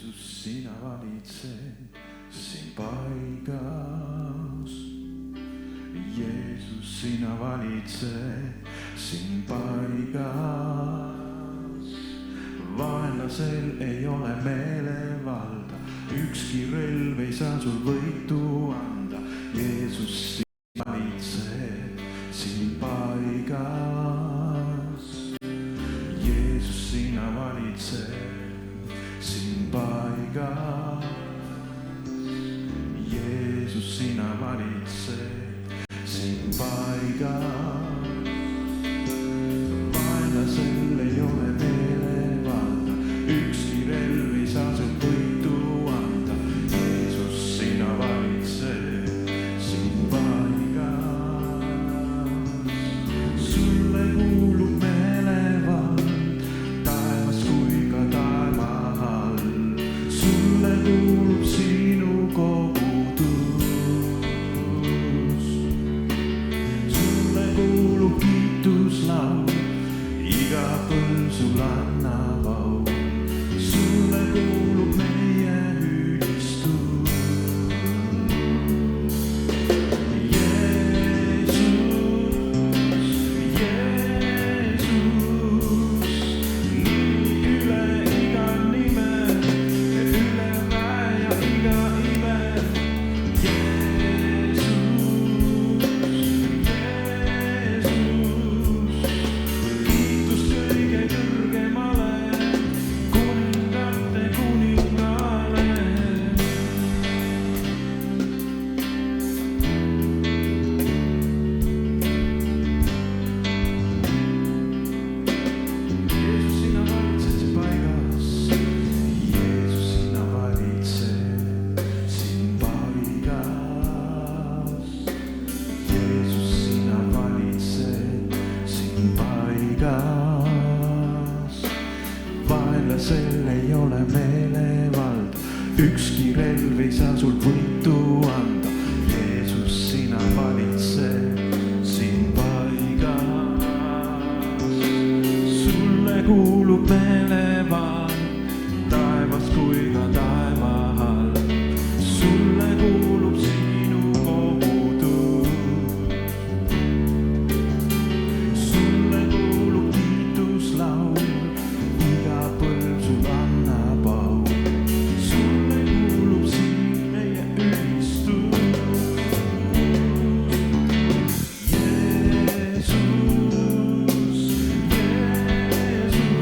sina valitsed siin paigas. Jeesus, sina valitsed siin paigas. Vaenlasel ei ole meelevalda, ükski relv ei saa sul võitu anda. Jeesus, sina valitsed siin paigas. Jeesus, sina valitsed siin paigas. Jeesus, sina valitsed siin paigas. Vaenlasel ei ole meelevalda, ükski relv ei saa sul võitu anda. Jeesus, sina valitsed siin paigas. Sulle kuulub meelevald taevas kui ka taeva all. Sulle kuulub sinu kogudus. Sulle kuulub kiituslaul, iga põlv sul annab au. Sulle kuulub meie ülistus. Jeesus, Jeesus, nii üle iga nime, üle väe ja iga ime. Jeesus, Jeesus, kiitus kõige kõrgemale, kuningate kuningale. Jeesus, sina valitsed siin paigas. Jeesus, sina valitsed siin paigas. Jeesus, sina valitsed siin paigas. Vaenlasel ei ole meelevald, ükski relv ei saa sul võitu anda. Jeesus, sina valitsed siin paigas. Sulle kuulub meelevald taevas kui ka taeva all. Sulle kuulub sinu kogudus. Sulle kuulub kiituslaul, iga põlv sul annab au. Sulle kuulub siin meie ülistus. Jeesus, Jeesus,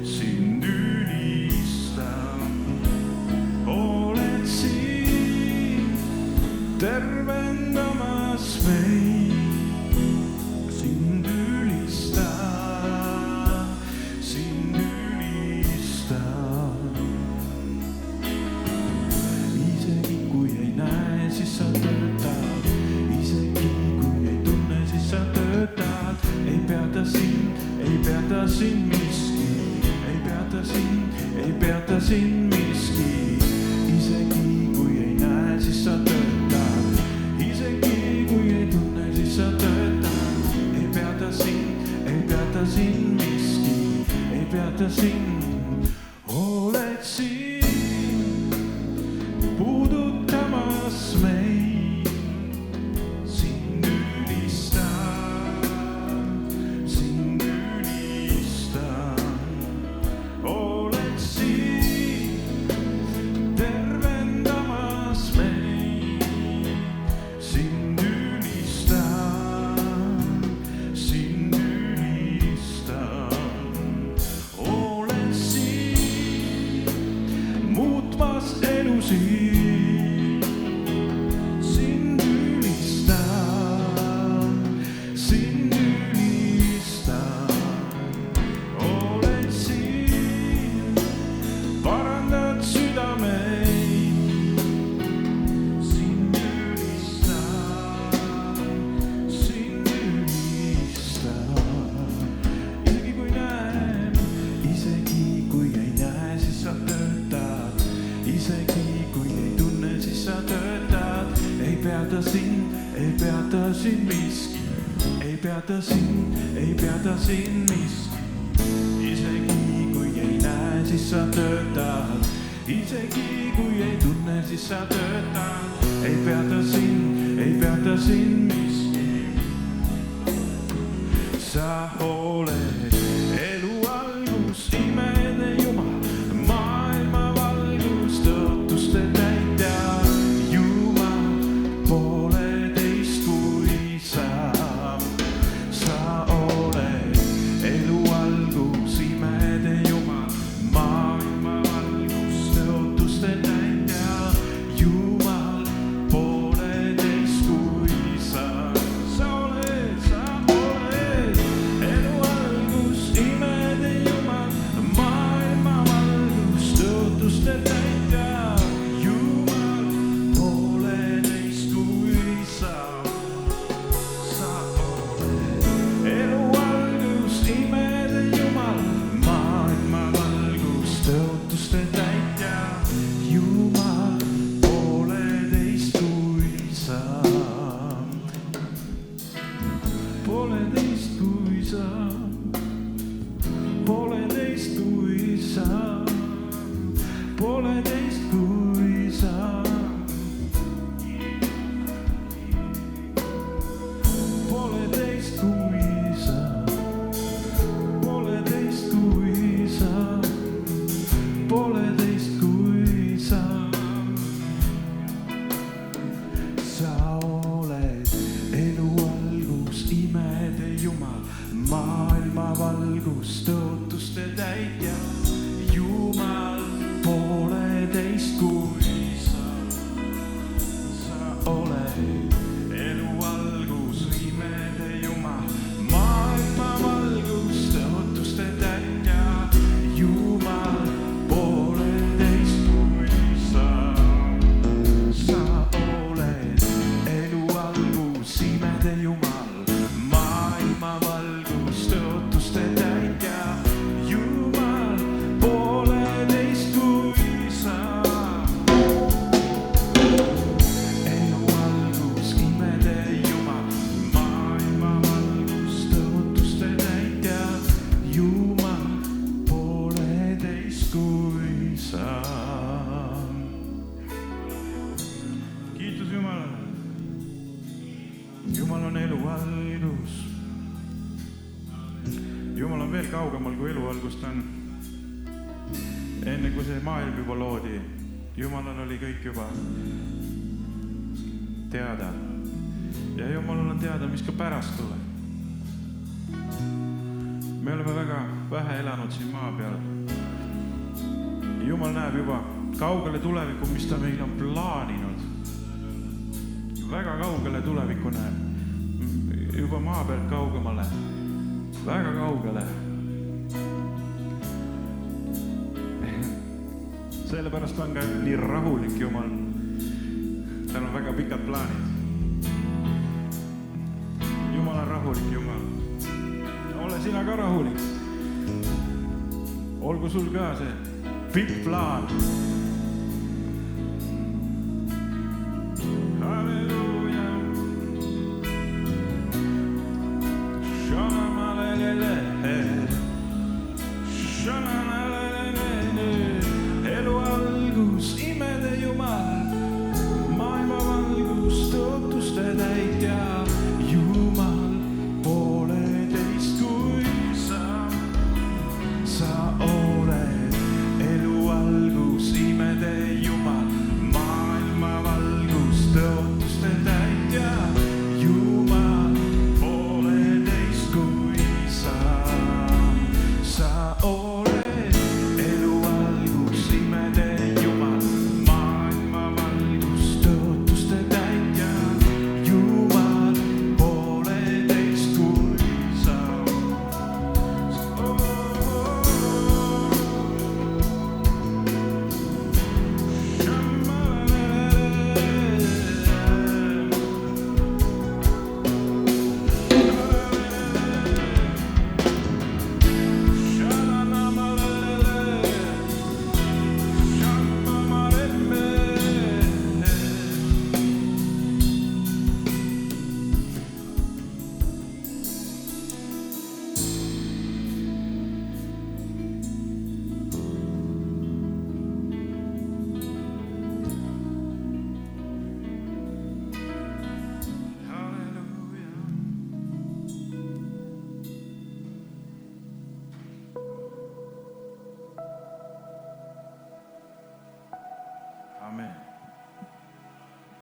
sind ülistan. Oled siin tervendamas meid, sind ülistan, sind ülistan. Isegi kui ei näe, siis sa töötad, isegi kui ei tunne, siis sa töötad. Ei peata sind miski, ei peata sind miski. Isegi kui ei näe, siis sa töötad, isegi kui ei tunne, siis sa töötad. Ei peata sind miski, ei peata sind. Oled siin puudutamas meid, sind ülistan, sind ülistan. Oled siin tervendamas meid, sind ülistan, sind ülistan. Oled siin muutmas elusid, sind ülistan, sind ülistan. Oled siin, parandad südameid, sind ülistan, sind ülistan. Isegi kui näeb, isegi kui ei näe, siis sa töötad, isegi kui ei tunne, siis sa töötad. Ei peata sind miski, ei peata sind miski. Isegi kui ei näe, siis sa töötad, isegi kui ei tunne, siis sa töötad. Ei peata sind miski. Sa oled elu algus, imede Jumal, maailma valgus, tõotuste täitja. Jumal, pooleteist kui sa. Sa oled elu algus, imede Jumal, maailma valgus, tõotuste täitja. Jumal, pooleteist kui sa. Sa oled elu algus, imede Jumal, maailma valgus, tõotuste täitja. Jumal, pooleteist kui sa. Sa oled elu algus, imede Jumal, maailma valgus, tõotuste täitja. Jumal, pooleteist kui sa. Pooleteist kui sa, pooleteist kui sa, pooleteist kui sa. Pooleteist kui sa, pooleteist kui sa, pooleteist kui sa. Sa oled elu algus, imede Jumal, maailma valgus, tõotuste täitja. Jumal, pooleteist kui sa. Sa oled elu algus, imede Jumal, maailma valgus, tõotuste täitja. Jumal, pooleteist kui sa. Sa oled elu algus, imede Jumal, maailma valgus, tõotuste täitja. Jumal, pooleteist kui sa. Elu algus, imede Jumal, maailma valgus, tõotuste täitja. Jumal, pooleteist kui sa. Kiitus Jumalale. Jumal on elu algus. Jumal on veel kaugemal kui elu algust on. Enne kui see maailm juba loodi, Jumalal oli kõik juba teada. Ja Jumalal on teada, mis ka pärast tuleb. me oleme väga vähe elanud siin maa peal. Jumal näeb juba kaugele tulevikku, mis ta meil on plaaninud. Väga kaugele tulevikku näeb. Juba maa pealt kaugemale. Väga kaugele. Sellepärast on ka nii rahulik Jumal. Tal on väga pikad plaanid. Jumal on rahulik Jumal. Ole sina ka rahulik. Olgu sul ka see pikk plaan.